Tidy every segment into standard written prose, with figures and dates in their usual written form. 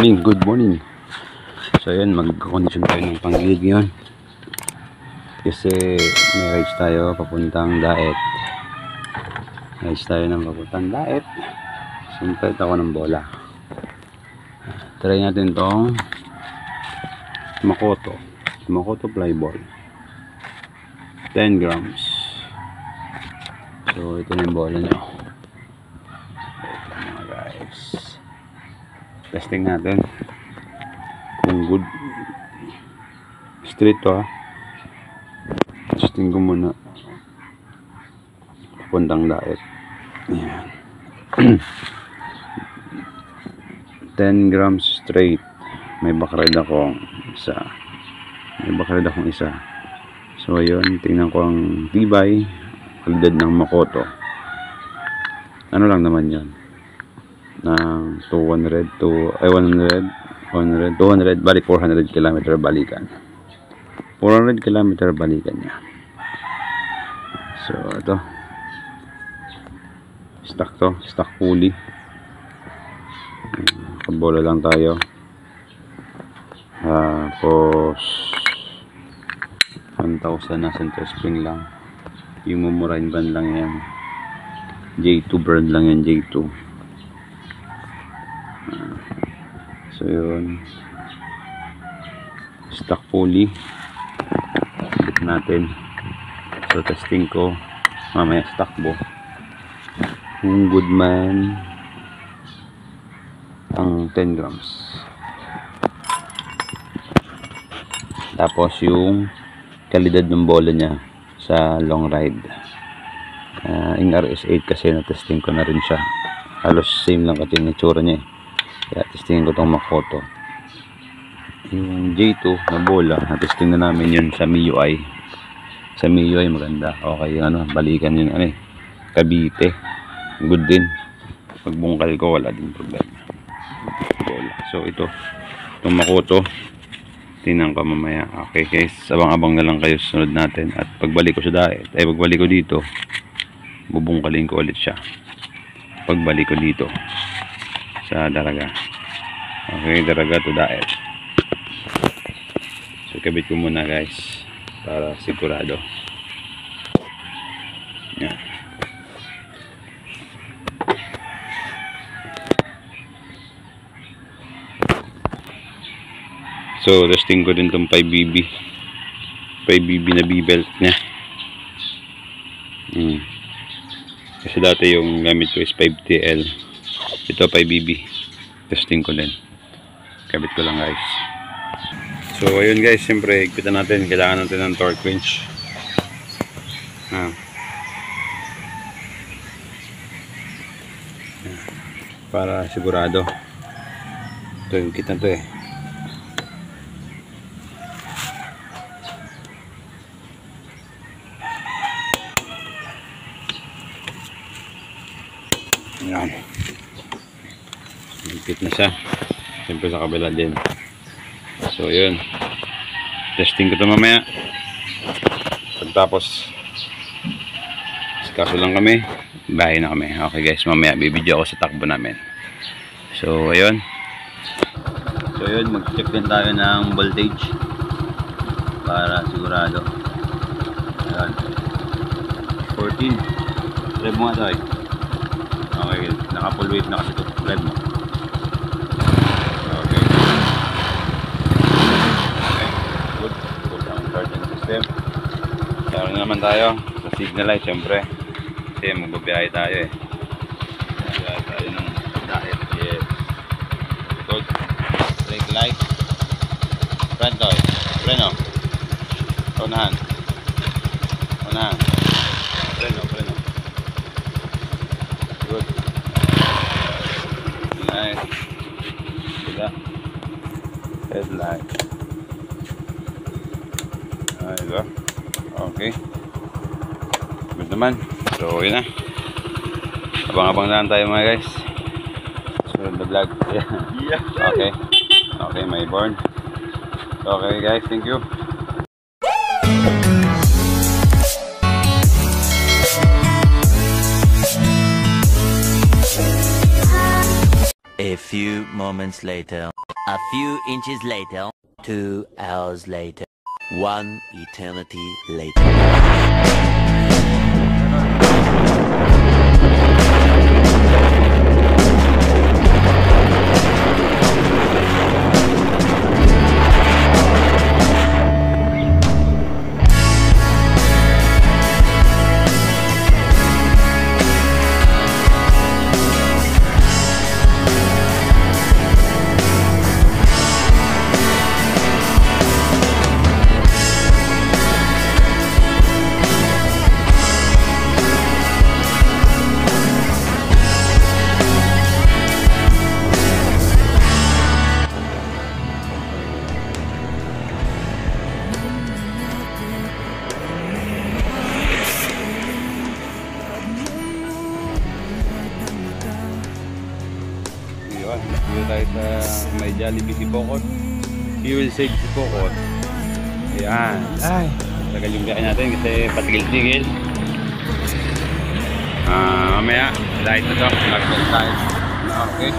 good morning. So yun, mag-condition tayo ng panggilid ngayon. Kasi may rides tayo papuntang Daet. Rides tayo ng papuntang Daet. Sumpet ako ng bola. Try natin tong Makoto fly ball. 10 grams. So ito na yung bola nyo. Mga guys. Testing natin kung good. Straight to ha. Testing ko muna papuntang Daet. Ayan. 10 grams straight. May backride akong isa. So ayun, tingnan ko ang tibay kalidad ng Makoto. Ano lang naman yan, ng 200 bali 400 km balikan. 400 km balikan niya. So ito, stock pulley. Kabola lang tayo. Tapos 1,000 na center spring lang. Yung mumurahin band lang yan. J2 brand lang yan, J2. So yun, stock pulley natin. So testing ko mamaya sa takbo kung good man ang 10 grams. Tapos yung kalidad ng bola niya sa long ride. Yung RS8 kasi na testing ko na rin siya. Halos same lang kasi yung itsura niya. Kaya testingin ko itong Makoto. Yung J2 na bola, na-testing na namin yun sa MIUI. Sa MIUI maganda. Okay, balikan yun, Cavite. Good din. Pagbungkal ko, wala din problema. Bola. So ito, itong Makoto, tingnan ko mamaya. Okay guys, abang-abang na lang kayo sa sunod natin. At pagbalik ko sa Daet, pagbalik ko dito, bubungkalin ko ulit siya. Pagbalik ko dito sa Daraga. Okay, Daraga to Daet. So kabit ko muna guys para sigurado. Yan. So testing ko din tong 5BB na B-belt niya. Kasi dati yung gamit ko is 5TL. Ito 5BB. Testing ko din. Kabit ko lang guys. So ayun guys, siyempre higpitan natin. Kailangan natin ng torque wrench. Para sigurado. Ito yung kita to eh. Ayan. Higpit na siya. Siyempre sa kabila din. So yun, testing ko ito mamaya. Pagtapos kaso lang kami, bahay na kami. Okay guys, mamaya bibidyo ako sa takbo namin. So ayun, mag-check din tayo ng voltage para sigurado. Ayan, 14. Rev mo nga tayo. Okay, naka full weight na kasi ito. Rev mo. Meron naman tayo sa signal light syempre kasi magbabiyahe tayo eh. Magbabiyahe tayo ng Daet. Yes. Good. Brake light. Front light. Preno. Unahan. Preno. Good. Nice. Sila. Headlight. Diba? Okay. Good naman. So yun na. Abang-abang na lang tayo mga guys. Sunod na vlog. Yeah. Okay, may born. Okay guys, thank you. A few moments later. A few inches later, 2 hours later, 1 eternity later. Dito tayo sa may Jollibee Sipokot. Fuel save Sipokot. Ayan. Ay, tagal yung biyahe natin kasi patigil-tigil. Mamaya, light na to. Nag-sell tayo. Okay.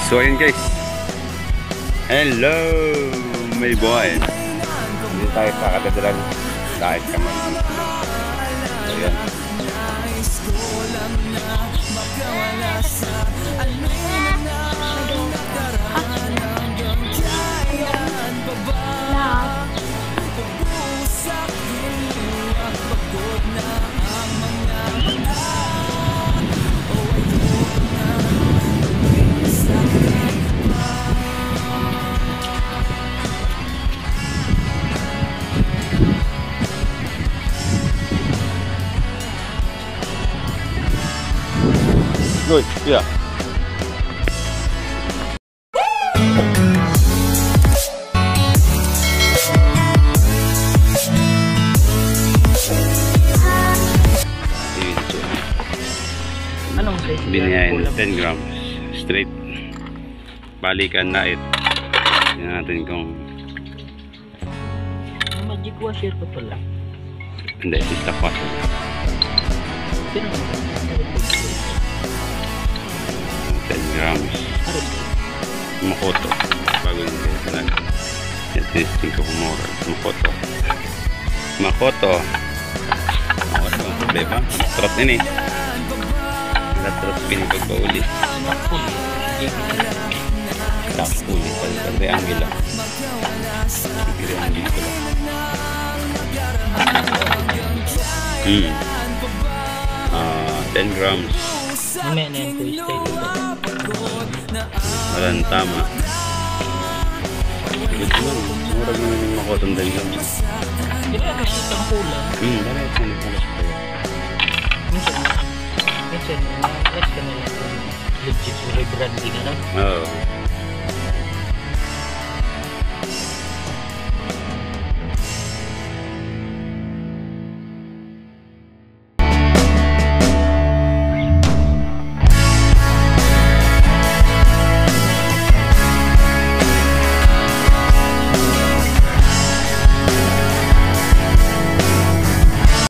So ayun guys, hello my boy. Hindi tayo sa katedral kahit kaman. Ayan. Good, yeah. Anong size? Binihain 10 grams straight. Balikan na it. Tingnan natin kung Magic washer pa pala. hindi, sista pa. Pero 10 grams. Makoto. Bago yung kailangan. Testing ko kung mura. Makoto. Makoto. Makoto. Diba? Trot din eh. Trot pinipagpauli. Tapuli. Triangular. Triangular. 10 grams. Mamaya na yan ko straight. Walang tama. Good lang. Murag naman yung makotong 10 grams. Hindi ka kasi itang kulang. Bakit ka nagpalas pa yun? Minsan, na-press ka na lang kung legit o rebranding na lang. Oo.